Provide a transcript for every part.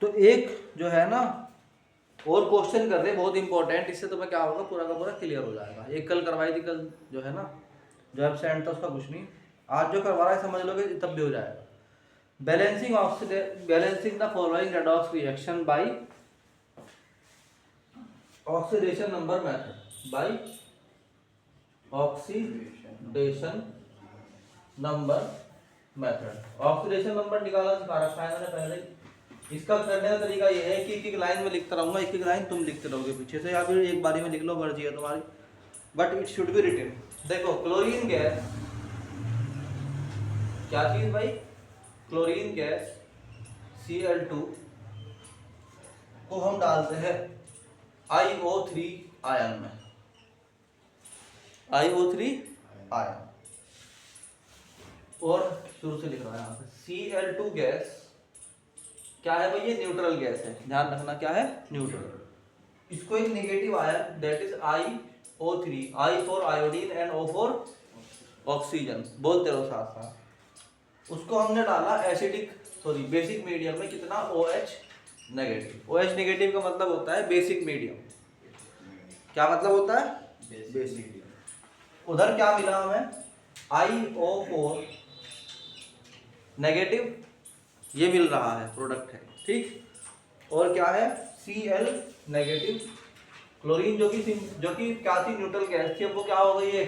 तो एक जो है ना और क्वेश्चन कर रहे हैं बहुत इंपॉर्टेंट, इससे तुम्हें क्या होगा पूरा का पूरा क्लियर हो जाएगा। एक कल करवाई थी, कल जो है ना जो एब्सेंट था उसका कुछ नहीं, आज जो करवा रहा है समझ लोगे तब भी हो जाएगा। Balancing the following redox reaction by oxidation number method, by oxidation number method. Oxidation number निकालना सिखा रखा है मैंने पहले ही। इसका करने का तरीका ये है कि एक एक लाइन में लिखता रहूंगा, एक एक लाइन तुम लिखते रहोगे पीछे से, या फिर एक बारी में लिख लो, मर्जी है तुम्हारी, but it should be written. देखो क्लोरीन गैस, क्या चीज भाई, क्लोरीन गैस Cl2 को हम डालते हैं IO3 आयन में, IO3 आयन, और शुरू से लिख रहा है यहाँ पे Cl2 गैस क्या है भाई, ये न्यूट्रल गैस है, ध्यान रखना क्या है, न्यूट्रल। इसको एक negative ion that is IO3, I for iodine and O for oxygen, बोलते रहो साथ साथ। उसको हमने डाला एसिडिक बेसिक मीडियम में, कितना, OH नेगेटिव। OH नेगेटिव का मतलब होता है बेसिक मीडियम। क्या मतलब होता है, बेसिक। उधर क्या मिला हमें, IO4 नेगेटिव, ये मिल रहा है, प्रोडक्ट है, ठीक। और क्या है, Cl नेगेटिव, क्लोरीन जो कि क्या थी, न्यूट्रल गैस थी, अब वो क्या हो गई है,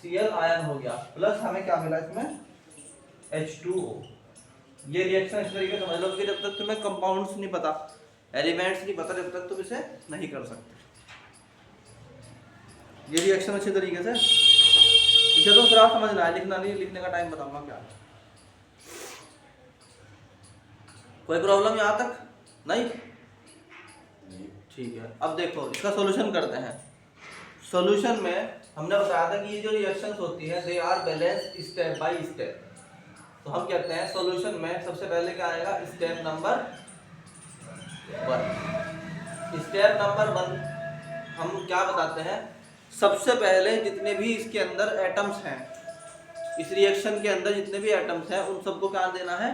Cl आयन हो गया, प्लस हमें क्या मिला इसमें, H2O। ये रिएक्शन इस तरीके से समझ लो कि जब तक तुम्हें कंपाउंड्स नहीं पता, एलिमेंट्स नहीं पता, जब तक तुम इसे नहीं कर सकते। ये रिएक्शन अच्छे तरीके से इसे तो फिर आप समझना है, लिखना नहीं, लिखने का टाइम बताऊंगा क्या। कोई प्रॉब्लम यहाँ तक नहीं, ठीक है। अब देखो इसका सॉल्यूशन करते हैं। सॉल्यूशन में हमने बताया था कि ये जो रिएक्शंस होती हैं they are balanced step by step. तो हम कहते हैं सॉल्यूशन में सबसे पहले क्या आएगा, स्टेप नंबर 1। स्टेप नंबर 1 हम क्या बताते हैं, सबसे पहले जितने भी इसके अंदर एटम्स हैं, इस रिएक्शन के अंदर जितने भी एटम्स हैं उन सबको क्या देना है,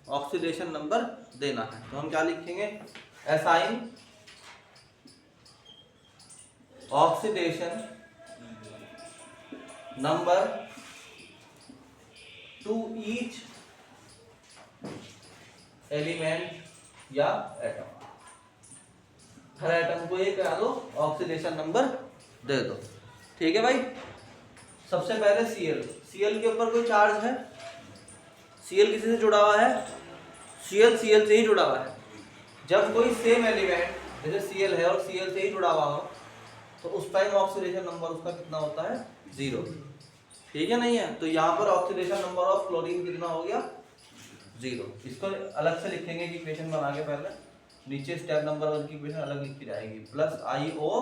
ऑक्सीडेशन नंबर देना है। तो हम क्या लिखेंगे, assign oxidation number two each element या एटम। हर एटम को एक करा दो, ऑक्सीडेशन नंबर दे दो, ठीक है भाई। सबसे पहले Cl के ऊपर कोई चार्ज है, Cl किसी से जुड़ा हुआ है, Cl से ही जुड़ा हुआ है। जब कोई सेम एलिमेंट जैसे Cl है और Cl से ही जुड़ा हुआ हो तो उस टाइम ऑक्सीडेशन नंबर उसका कितना होता है, 0, ठीक है नहीं है। तो यहाँ पर ऑक्सीडेशन नंबर ऑफ क्लोरीन कितना हो गया, 0। इसको अलग से लिखेंगे कि इक्वेशन बना के, पहले नीचे स्टेप नंबर 1 की इक्वेशन अलग लिखी जाएगी, प्लस IO,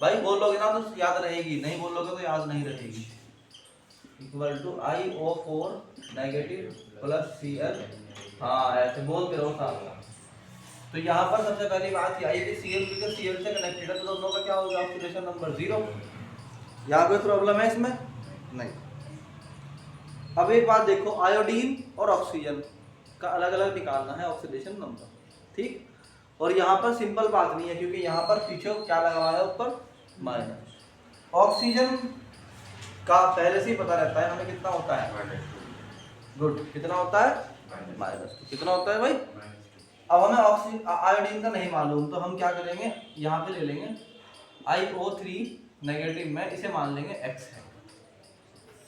भाई बोलोगे ना तो याद रहेगी, नहीं बोलोगे तो याद नहीं रहेगी, equal to IO4 negative plus Cl, हाँ ऐसे बोलते रहो साथ। तो यहाँ पर सबसे पहली बात ये आई कि Cl से कनेक्टेड है, तो दोनों का क्या होगा, ऑक्सीडेशन नंबर 0। यहाँ कोई प्रॉब्लम है इसमें नहीं। अब एक बात देखो, आयोडीन और ऑक्सीजन का अलग अलग निकालना है ऑक्सीडेशन नंबर, ठीक। और यहाँ पर सिंपल बात नहीं है, क्योंकि यहाँ पर पीछे क्या लगा हुआ है, ऊपर माइनस। ऑक्सीजन का पहले से ही पता रहता है हमें कितना होता है, गुड, कितना होता है, माइनस। कितना होता है भाई, अब हमें आयोडीन का नहीं मालूम, तो हम क्या करेंगे, यहाँ पे ले लेंगे IO3 नेगेटिव में, इसे मान लेंगे X है,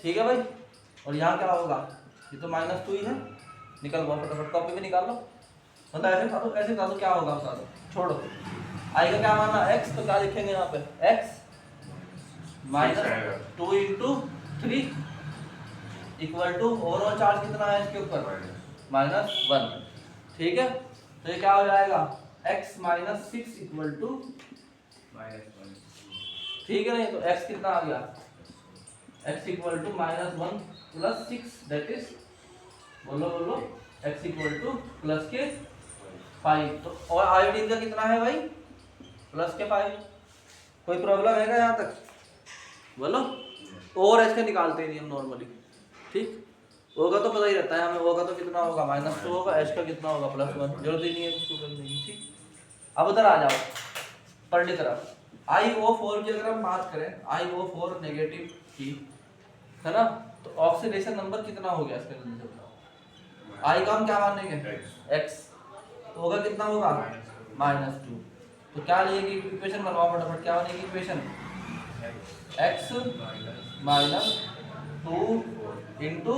ठीक है भाई। और यहाँ क्या होगा, ये तो -2 ही है, निकल गया, फटाफट कॉपी में निकाल लो, मतलब ऐसे कर दो, क्या होगा बता दो, छोड़ो। I का क्या माना, X, तो क्या लिखेंगे यहाँ पे, X -2 × 3 equal to overall charge कितना है इसके ऊपर, -1, ठीक है। तो ये क्या हो जाएगा, x - 6 इक्वल टू -1, ठीक है नहीं। तो x कितना आ गया, x equal to -1 plus 6, that is, बोलो x इक्वल टू प्लस के 5। तो और आयोडीन का कितना है भाई, प्लस के 5। कोई प्रॉब्लम है क्या यहाँ तक, बोलो। और एच का निकालते हैं हम नॉर्मली, ठीक। ओ का तो पता ही रहता है हमें, ओ का तो कितना होगा -2 होगा, एच का कितना होगा +1, जरूरत ही नहीं है उसको करने की। ठीक, अब उधर आ जाओ पढ़ने तरफ। IO4 की अगर हम बात करें, IO4 नेगेटिव की, है ना, तो ऑक्सीडेशन नंबर कितना हो गया इसके जल्दी से बताओ। आई का हम क्या मानेंगे x, तो होगा कितना होगा -2। तो क्या लेंगे इक्वेशन बनवाओ फटाफट, क्या बनेगी equation, x -2 into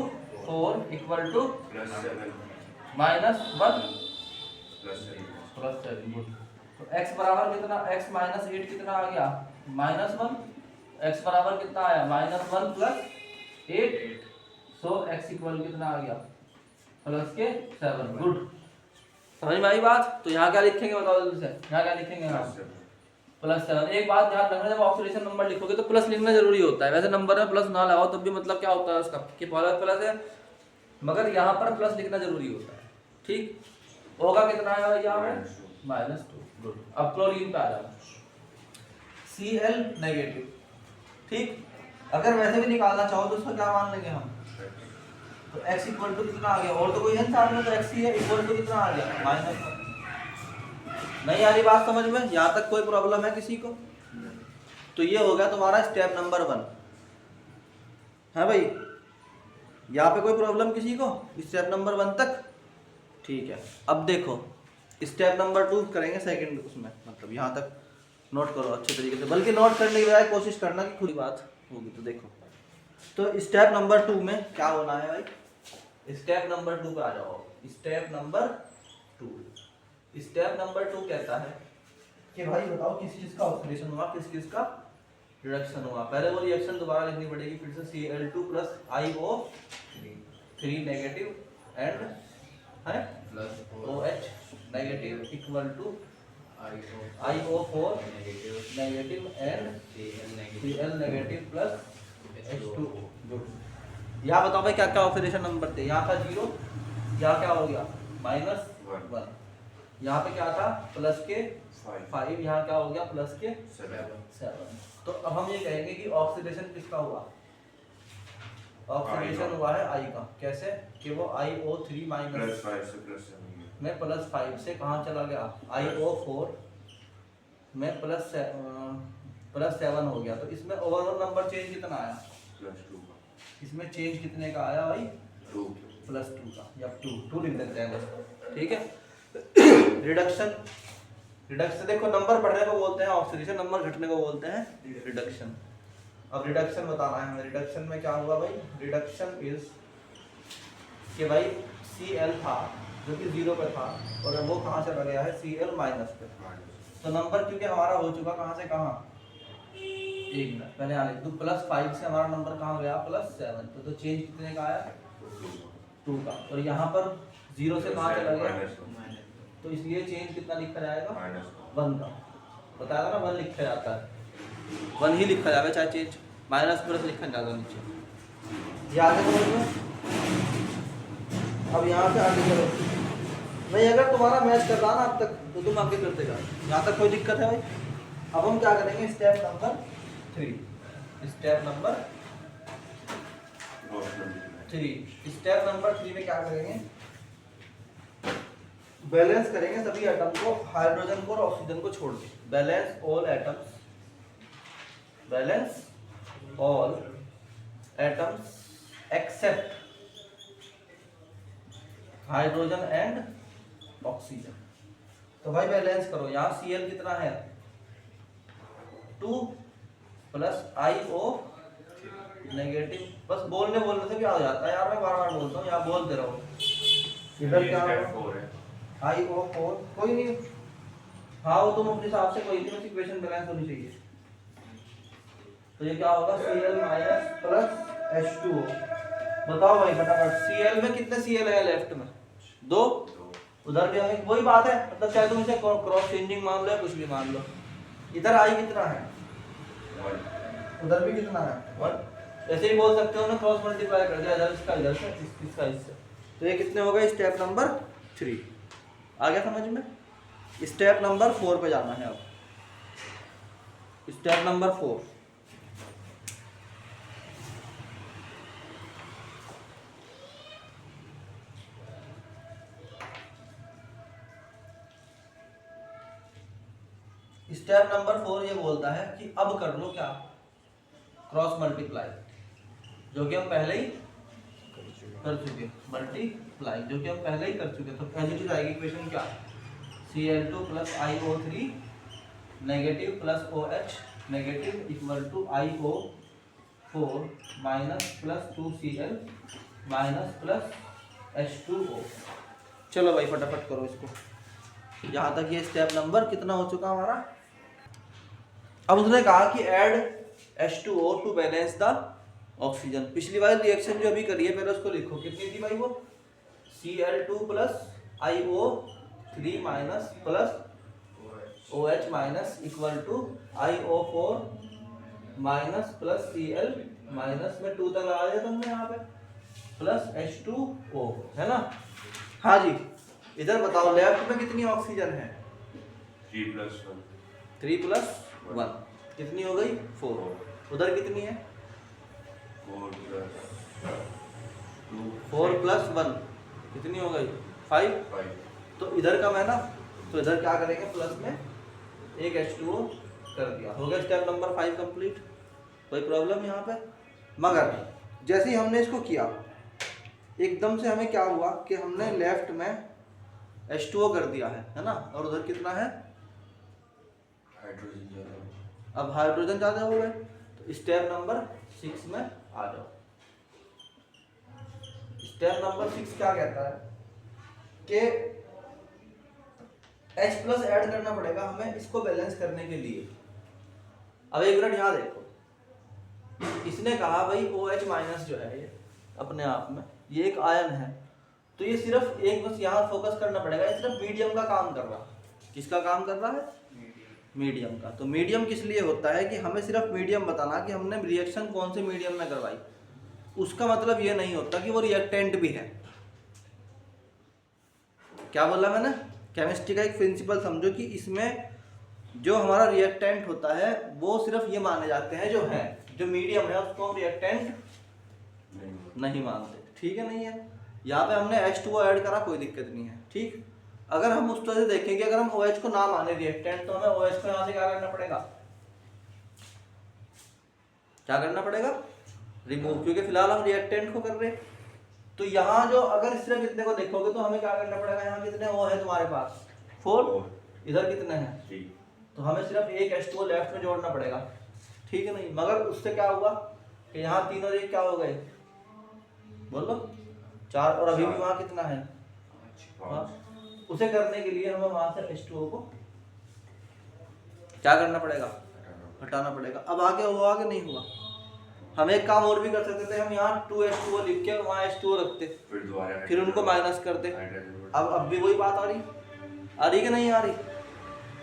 4 equal to -1 +7। Good. तो x बराबर कितना, x -8 कितना आ गया -1, x बराबर कितना आया -1 + 8, सो x इक्वल कितना आ गया +7। गुड, समझ में आई बात। तो यहाँ क्या लिखेंगे बताओ जल्दी से, यहाँ क्या लिखेंगे, यहाँ +7। एक बात ध्यान रखना, जब ऑक्सीडेशन नंबर लिखोगे तो प्लस लिखना जरूरी होता है। वैसे नंबर में प्लस ना लगाओ तब भी मतलब क्या होता है उसका कि प्लस है, मगर यहाँ पर प्लस लिखना जरूरी होता है। ठीक, ओ का कितना आया यहाँ पे -2। गुड, अब क्लोरीन पे आ जाओ, Cl नेगेटिव। ठीक, अगर वैसे भी निकालना चाहो तो उसका क्या मान लेंगे हम, तो x इक्वल टू कितना आ गया, और तो कोई है साथ में, तो x ही है, इक्वल टू कितना आ गया -1। नहीं आ रही बात समझ में, यहाँ तक कोई प्रॉब्लम है किसी को? तो ये हो गया तुम्हारा स्टेप नंबर 1 है भाई, यहाँ पे कोई प्रॉब्लम किसी को स्टेप नंबर 1 तक? ठीक है, अब देखो स्टेप नंबर 2 करेंगे सेकंड उसमें, मतलब यहाँ तक नोट करो अच्छे तरीके से, बल्कि नोट करने की बजाय कोशिश करना कि खुद बात होगी। तो देखो, तो स्टेप नंबर 2 में क्या होना है भाई, स्टेप नंबर 2 पे आ जाओ। स्टेप नंबर 2, स्टेप नंबर 2 कहता है कि भाई बताओ किस चीज का ऑक्सीडेशन हुआ, किस चीज का रिडक्शन हुआ। पहले वो रिएक्शन दोबारा लिखनी पड़ेगी फिर से, Cl2 + IO3 नेगेटिव एंड है OH negative equal to IO4 negative and Cl negative + H2O। Good, यहाँ बताओ भाई क्या क्या ऑक्सीडेशन नंबर थे। यहाँ था 0, यहाँ क्या हो गया -1, यहाँ पे क्या था +5, यहाँ क्या हो गया +7। तो अब हम ये कहेंगे कि ऑक्सीडेशन किसका हुआ, ऑक्सीडेशन हुआ है I का। कैसे कि वो IO3 में +5 से कहाँ चला गया, IO4 में +7 हो गया। तो इसमें ओवरऑल नंबर चेंज कितना आया, इसमें चेंज कितने का आया भाई, +2 का, या 2 लिख देते हैं बस। ठीक है, रिडक्शन, रिडक्शन देखो नंबर बढ़ने को बोलते हैं ऑक्सीडेशन, नंबर घटने को बोलते हैं रिडक्शन। अब रिडक्शन बताना है हमें, रिडक्शन में क्या हुआ भाई, रिडक्शन इज कि भाई Cl था जो कि 0 पे था और वो कहाँ चला गया है Cl - पे। तो नंबर क्योंकि हमारा हो चुका कहाँ से कहाँ, एक मिनट पहले आने तो +5 से हमारा नंबर कहाँ गया +7। तो चेंज कितने का आया 2 का, और यहाँ पर 0 से कहाँ चला गया, तो इसलिए चेंज कितना लिखा जाएगा 1 का। बताया था ना 1 लिखा जाता है, 1 ही लिखा जाएगा, चाहे चेंज माइनस प्लस लिखा जाएगा नीचे। ये आगे समझ में, अब यहाँ से आगे चलो। नहीं अगर तुम्हारा मैच कर रहा ना अब तक तो तुम आगे करते जाओ, यहाँ तक कोई दिक्कत है भाई। अब हम क्या करेंगे step number 3, step number 3, step number 3 में क्या करेंगे, बैलेंस करेंगे सभी एटम को, हाइड्रोजन को और ऑक्सीजन को छोड़ के। Balance all atoms, balance all atoms except hydrogen and oxygen. तो भाई बैलेंस करो, यहाँ Cl कितना है 2 + IO नेगेटिव। बस बोलने से भी आ जाता है यार, मैं बार बोलता हूँ, यहाँ बोलते रहो। इधर क्या होगा IO4, कोई नहीं, हाँ वो तुम अपने हिसाब से कोई नहीं, इक्वेशन बैलेंस होनी चाहिए। तो ये क्या होगा Cl - + H2O। बताओ भाई फटाफट, Cl में कितने Cl है लेफ्ट में 2, उधर भी हमें वही बात है, मतलब चाहे तुम इसे क्रॉस चेंजिंग मान लो या कुछ भी मान लो। इधर I कितना है 1, उधर भी कितना है 1। ऐसे ही बोल सकते हो ना, क्रॉस मल्टीप्लाई कर दिया इधर इसका इधर से इसका इससे। तो ये कितने हो गए स्टेप नंबर 3, आ गया समझ में। स्टेप नंबर 4 पे जाना है अब, स्टेप नंबर 4। स्टेप नंबर 4 ये बोलता है कि अब कर लो क्या, क्रॉस मल्टीप्लाई, जो कि हम पहले ही कर चुके, मल्टीप्लाई जो कि हम पहले ही कर चुके। तो पहले की जाएगी इक्वेशन क्या, Cl2 plus IO3 negative plus OH negative equal to IO4 minus plus 2Cl minus plus H2O। चलो भाई फटाफट करो इसको। यहाँ तक ये स्टेप नंबर कितना हो चुका हमारा। अब उसने कहा कि add H2O to balance the oxygen. पिछली वाली रिएक्शन जो अभी करी है पहले उसको लिखो, कितनी थी भाई वो, Cl2 plus IO3 minus plus OH minus equal to IO4 minus plus Cl minus में 2 तक लगा दिया तुमने यहाँ पे प्लस H2O, है ना। हाँ जी, इधर बताओ लेफ्ट में कितनी ऑक्सीजन है, 3 प्लस 1 कितनी हो गई 4। उधर कितनी है 4 प्लस 1 कितनी हो गई 5। तो इधर कम है ना, तो इधर क्या करेंगे प्लस में एक H2O कर दिया, हो गया स्टेप नंबर 5 कंप्लीट। कोई प्रॉब्लम यहाँ पे। मगर जैसे ही हमने इसको किया एकदम से हमें क्या हुआ कि हमने लेफ्ट में H2O कर दिया है ना, और उधर कितना है हाइड्रोजन ज्यादा। अब हाइड्रोजन ज़्यादा हो गए। तो स्टेप नंबर 6 में आ जाओ। स्टेप नंबर 6 क्या कहता है कि H प्लस ऐड करना पड़ेगा हमें इसको बैलेंस करने के लिए। अब एक मिनट यहाँ देखो, इसने कहा भाई OH माइनस जो है ये अपने आप में ये एक आयन है, तो ये सिर्फ एक बस यहाँ फोकस करना पड़ेगा, ये सिर्फ मीडियम का काम कर रहा है। किसका काम कर रहा है, मीडियम का। तो मीडियम किस लिए होता है कि हमें सिर्फ मीडियम बताना कि हमने रिएक्शन कौन से मीडियम में करवाई, उसका मतलब ये नहीं होता कि वो रिएक्टेंट भी है। क्या बोला मैंने, केमिस्ट्री का एक प्रिंसिपल समझो कि इसमें जो हमारा रिएक्टेंट होता है वो सिर्फ ये माने जाते हैं जो है, जो मीडियम है उसको हम रिएक्टेंट नहीं मानते। ठीक है, नहीं है। यहाँ पे हमने H2O ऐड करा, कोई दिक्कत नहीं है। ठीक, अगर हम उस तरह से देखेंगे, अगर हम OH को ना माने रिएक्टेंट, तो हमें OH को यहाँ से क्या करना पड़ेगा, क्या करना पड़ेगा, रिमूव, क्योंकि फिलहाल हम रिएक्टेंट को कर रहे हैं। तो यहाँ जो अगर सिर्फ इतने को देखोगे तो हमें क्या करना पड़ेगा, यहाँ कितने O है तुम्हारे पास 4, इधर कितने हैं 3, तो हमें सिर्फ एक H2O लेफ्ट में जोड़ना पड़ेगा। ठीक है, नहीं। मगर उससे क्या हुआ कि यहाँ 3 और 1 क्या हो गए, बोलो 4, और अभी भी वहाँ कितना है 5। उसे करने के लिए हमें वहां से H2O को क्या करना पड़ेगा, हटाना पड़ेगा। अब आगे हुआ कि नहीं हुआ, हम एक काम और भी कर सकते थे, हम यहाँ 2H2O लिख के वहाँ H2O रखते, फिर उनको माइनस करते। अब भी वही बात आ रही कि नहीं आ रही।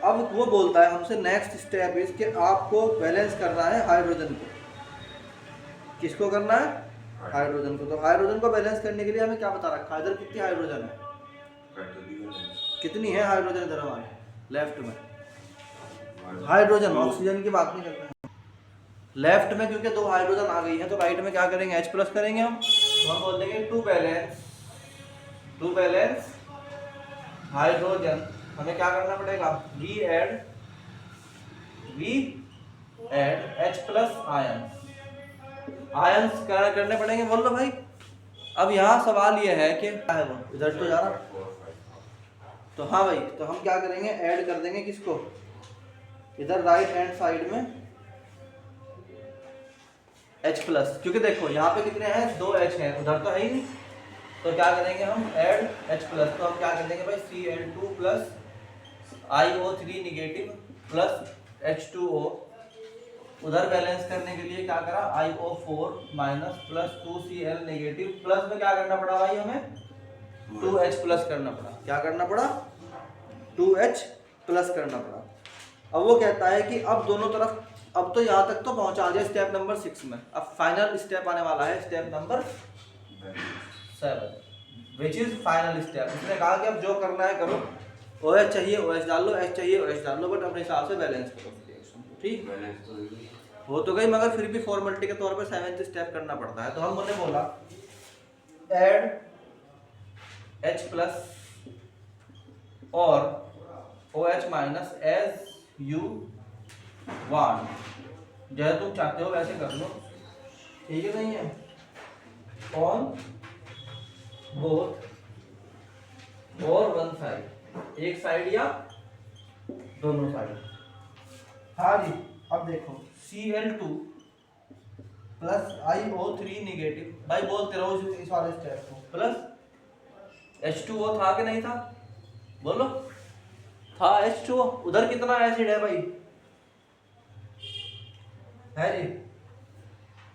अब वो बोलता है हमसे नेक्स्ट स्टेप इज कि आपको बैलेंस करना है हाइड्रोजन को। किसको करना है, हाइड्रोजन को। तो हाइड्रोजन को बैलेंस करने के लिए हमें क्या बता रखा है, इधर कितनी हाइड्रोजन है, कितनी है हाइड्रोजन इधर हमारे लेफ्ट में, हाइड्रोजन, ऑक्सीजन की बात नहीं करते हैं। लेफ्ट में क्योंकि 2 हाइड्रोजन आ गई है, तो राइट में क्या करेंगे, H प्लस करेंगे हम। तो हम बोल देंगे टू बैलेंस हाइड्रोजन, हमें क्या करना पड़ेगा, we add H plus ions करने पड़ेंगे। बोल लो भाई। अब यहाँ सवाल ये है कि क्या है वो इधर तो जा रहा, तो हाँ भाई, तो हम क्या करेंगे, ऐड कर देंगे किसको, इधर राइट हैंड साइड में H प्लस, क्योंकि देखो यहाँ पे कितने हैं, 2 H हैं, उधर तो है ही नहीं। तो क्या करेंगे हम, ऐड H प्लस, तो हम क्या कर देंगे भाई, Cl2 plus IO3 negative plus H2O, उधर बैलेंस करने के लिए क्या करा, IO4 minus plus 2Cl negative, plus में क्या करना पड़ा भाई हमें, 2H प्लस करना पड़ा। क्या करना पड़ा, 2H प्लस करना पड़ा। अब वो कहता है कि अब दोनों तरफ, अब तो यहाँ तक तो पहुँचा दिया स्टेप नंबर 6 में, अब फाइनल स्टेप आने वाला है step number 7, which is final step. उसने कहा कि अब जो करना है करो, OH चाहिए OH डाल लो, H चाहिए OH डाल लो, बट अपने हिसाब से बैलेंस करो रिएक्शन। ठीक हो तो गई, मगर फिर भी फॉर्मेलिटी के तौर पे 7th स्टेप करना पड़ता है। तो हमने बोला ऐड H प्लस और OH minus as you want, जैसे तुम चाहते हो वैसे कर लो, ठीक है नहीं है, ऑन बोथ और वन साइड, एक साइड या दोनों साइड। हाँ जी, अब देखो Cl2 प्लस iO3 निगेटिव, भाई बोलते रहो इस वाले स्टेप को, प्लस H2O था कि नहीं था, बोलो था H2O। उधर कितना एसिड है भाई, है जी,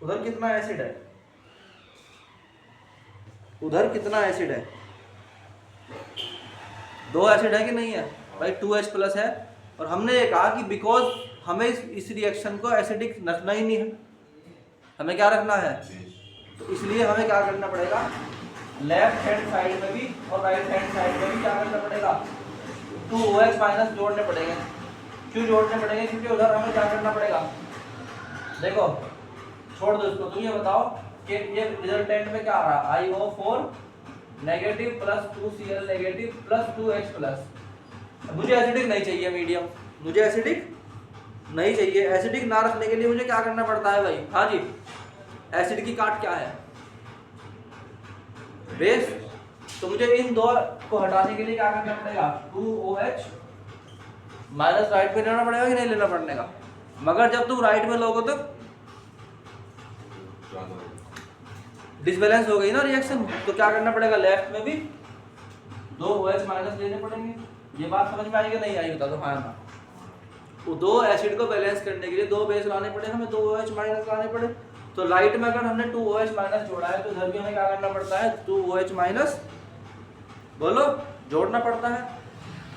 उधर कितना एसिड है, उधर कितना एसिड है, 2 एसिड है कि नहीं है भाई, 2H प्लस है। और हमने ये कहा कि बिकॉज हमें इस रिएक्शन को एसिडिक रखना ही नहीं है, हमें क्या रखना है, तो इसलिए हमें क्या करना पड़ेगा, लेफ्ट हैंड साइड में भी और राइट हैंड साइड में भी क्या करना पड़ेगा, 2OH माइनस जोड़ने पड़ेंगे। क्यों जोड़ने पड़ेंगे, क्योंकि उधर हमें क्या करना पड़ेगा, देखो छोड़ दो इसको, तुम ये बताओ कि ये रिजल्टेंट में क्या आ रहा है, iO4 negative plus 2Cl negative plus 2H plus. मुझे एसिडिक नहीं चाहिए मीडियम, मुझे एसिडिक नहीं चाहिए। एसिडिक ना रखने के लिए मुझे क्या करना पड़ता है भाई, हाँ जी, एसिड की काट क्या है, बेस। तो मुझे इन दो को हटाने के लिए क्या करना पड़ेगा, 2OH माइनस राइट में लेना पड़ेगा कि नहीं लेना पड़ेगा, मगर जब तुम राइट में लोगे तो डिसबैलेंस हो गई ना रिएक्शन, तो क्या करना पड़ेगा, लेफ्ट में भी 2OH माइनस लेने पड़ेंगे। ये बात समझ में आई कि नहीं आई, बता दो हाँ ना। वो 2 एसिड को बैलेंस करने के लिए 2 बेस लाने पड़े, हमें 2OH माइनस लाने पड़े। तो लाइट में अगर हमने 2OH माइनस जोड़ा है तो इधर भी हमें क्या करना पड़ता है, 2OH माइनस बोलो जोड़ना पड़ता है।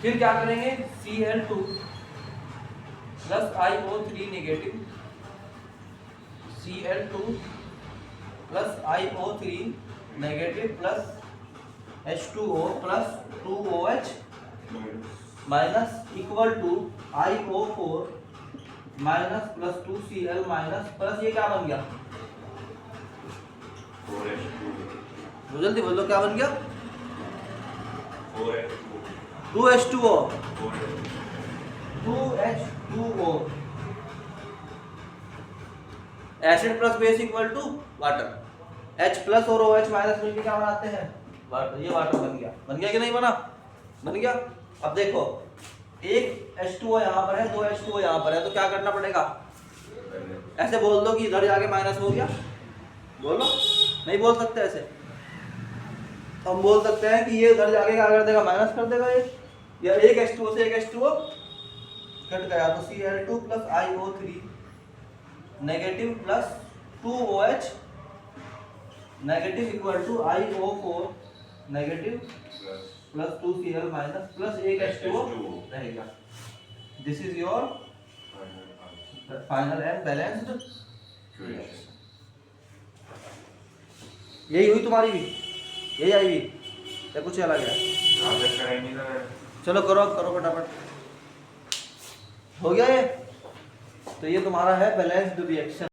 फिर क्या करेंगे, Cl2 plus iO3 negative, Cl2 plus iO3 negative plus H2O plus 2OH minus equal to iO4 minus plus 2Cl minus plus ये क्या बन गया, 4H2O, जल्दी बोलो क्या बन गया, 4H2O, 2H2O 4H2O, 2H2O acid plus base equal to water, H plus और OH माइनस मिलकर क्या बनाते हैं, वाटर। ये वाटर बन गया कि नहीं बना, बन गया। अब देखो एक H2O यहाँ पर है, 2 H2O यहाँ पर है, तो क्या करना पड़ेगा, ऐसे बोल दो कि इधर जाके माइनस हो गया, बोलो, नहीं बोल सकते ऐसे। तो हम बोल सकते हैं कि ये उधर जाके क्या कर देगा, माइनस कर देगा ये, या एक H2O से एक H2O कट गया, तो Cl2 plus iO3 negative plus 2OH negative equal to iO4 negative plus 2Cl minus plus एक H2O रहेगा। This is your final and balanced. यही हुई तुम्हारी भी, यही आई भी या कुछ अलग है, चलो करो करो फटाफट, हो गया ये। तो ये तुम्हारा है बैलेंस्ड रिएक्शन।